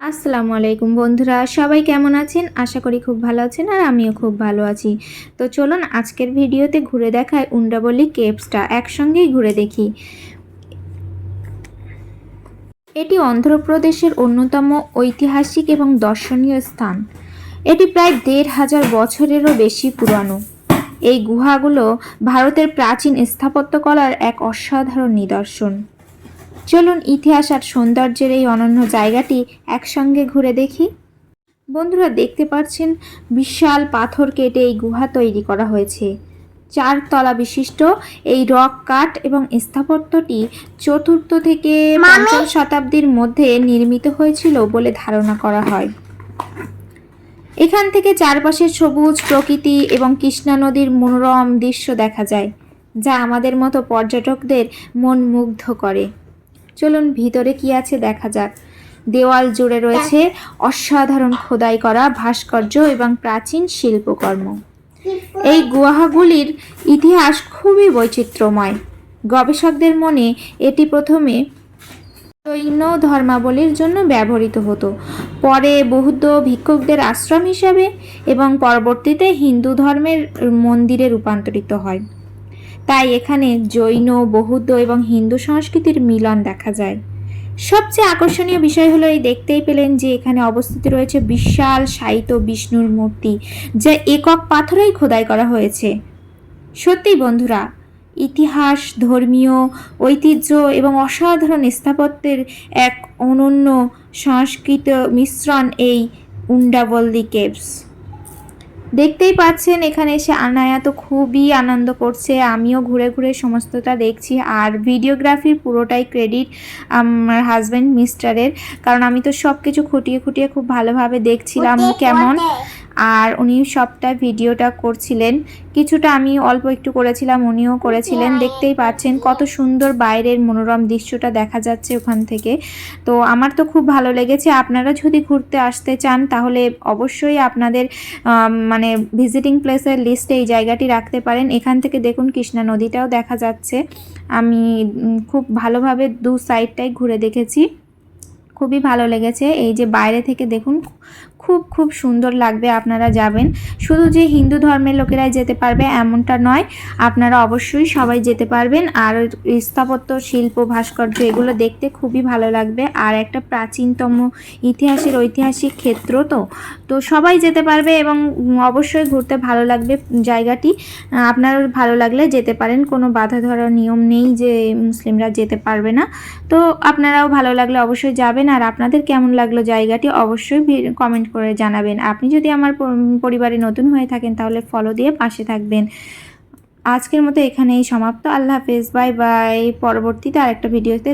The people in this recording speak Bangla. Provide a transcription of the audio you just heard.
আসসালামু আলাইকুম বন্ধুরা, সবাই কেমন আছেন? আশা করি খুব ভালো আছেন আর আমিও খুব ভালো আছি। তো চলুন আজকের ভিডিওতে ঘুরে দেখায় উন্ডাবলি কেভসটা, একসঙ্গেই ঘুরে দেখি। এটি অন্ধ্রপ্রদেশের অন্যতম ঐতিহাসিক এবং দর্শনীয় স্থান। এটি প্রায় ১৫০০ বছরেরও বেশি পুরানো। এই গুহাগুলো ভারতের প্রাচীন স্থাপত্যকলার এক অসাধারণ নিদর্শন। চলুন ইতিহাস আর সৌন্দর্যের এই অনন্য জায়গাটি একসঙ্গে ঘুরে দেখি। বন্ধুরা, দেখতে পাচ্ছেন বিশাল পাথর কেটে এই গুহা তৈরি করা হয়েছে। ৪ তলা বিশিষ্ট এই রক কাট এবং স্থাপত্যটি চতুর্থ থেকে পঞ্চম শতাব্দীর মধ্যে নির্মিত হয়েছিল বলে ধারণা করা হয়। এখান থেকে চারপাশের সবুজ প্রকৃতি এবং কৃষ্ণা নদীর মনোরম দৃশ্য দেখা যায়, যা আমাদের মতো পর্যটকদের মন মুগ্ধ করে। চলুন ভিতরে কি আছে দেখা যাক। দেওয়াল জুড়ে রয়েছে অসাধারণ খোদাই করা ভাস্কর্য এবং প্রাচীন শিল্পকর্ম। এই গুহাগুলির ইতিহাস খুবই বৈচিত্র্যময়। গবেষকদের মনে এটি প্রথমে জৈন ধর্মাবলীর জন্য ব্যবহৃত হতো, পরে বৌদ্ধ ভিক্ষুকদের আশ্রম হিসাবে এবং পরবর্তীতে হিন্দু ধর্মের মন্দিরে রূপান্তরিত হয়। তাই এখানে জৈন, বৌদ্ধ এবং হিন্দু সংস্কৃতির মিলন দেখা যায়। সবচেয়ে আকর্ষণীয় বিষয় হলো এই দেখতেই পেলেন যে এখানে অবস্থিত রয়েছে বিশাল শায়িত বিষ্ণুর মূর্তি, যা একক পাথরেই খোদাই করা হয়েছে। সত্যি বন্ধুরা, ইতিহাস, ধর্মীয় ঐতিহ্য এবং অসাধারণ স্থাপত্যের এক অনন্য সংস্কৃত মিশ্রণ এই উন্ডাবলি কেভস। দেখতেই পাচ্ছেন এখানে এসে আনায়া তো খুবই আনন্দ করছে, আমিও ঘুরে ঘুরে সমস্তটা দেখছি। আর ভিডিওগ্রাফির পুরোটাই ক্রেডিট আমার হাজব্যান্ড মিস্টারের, কারণ আমি তো সব কিছু খুঁটিয়ে খুঁটিয়ে খুব ভালোভাবে দেখছিলাম কেমন, আর উনি সবটা ভিডিওটা করছিলেন। কিছুটা আমি অল্প একটু করেছিলাম, উনিও করেছিলেন। দেখতেই পাচ্ছেন কত সুন্দর বাইরের মনোরম দৃশ্যটা দেখা যাচ্ছে ওখান থেকে। তো আমার তো খুব ভালো লেগেছে। আপনারা যদি ঘুরতে আসতে চান তাহলে অবশ্যই আপনাদের মানে ভিজিটিং প্লেসের লিস্টে এই জায়গাটি রাখতে পারেন। এখান থেকে দেখুন কৃষ্ণা নদীটাও দেখা যাচ্ছে। আমি খুব ভালোভাবে দু সাইডটাই ঘুরে দেখেছি, খুবই ভালো লেগেছে। এই যে বাইরে থেকে দেখুন খুব খুব সুন্দর লাগবে। আপনারা যাবেন, শুধু যে হিন্দু ধর্মের লোকেরাই যেতে পারবে এমনটা নয়, আপনারা অবশ্যই সবাই যেতে পারবেন। আর স্থাপত্য, শিল্প, ভাস্কর্য এগুলো দেখতে খুবই ভালো লাগবে। আর একটা প্রাচীনতম ইতিহাসের ঐতিহাসিক ক্ষেত্র, তো সবাই যেতে পারবে এবং অবশ্যই ঘুরতে ভালো লাগবে জায়গাটি। আপনার ভালো লাগলে যেতে পারেন, কোনো বাধা ধরার নিয়ম নেই যে মুসলিমরা যেতে পারবে না। তো আপনারাও ভালো লাগলে অবশ্যই যাবেন। আর আপনাদের কেমন লাগলো জায়গাটি অবশ্যই কমেন্ট করে জানাবেন। আপনি যদি আমার পরিবারে নতুন হয়ে থাকেন তাহলে ফলো দিয়ে পাশে থাকবেন। আজকের মতো এখানেই সমাপ্ত। আল্লাহ হাফেজ, বাই বাই। পরবর্তীতে আরেকটা ভিডিওতে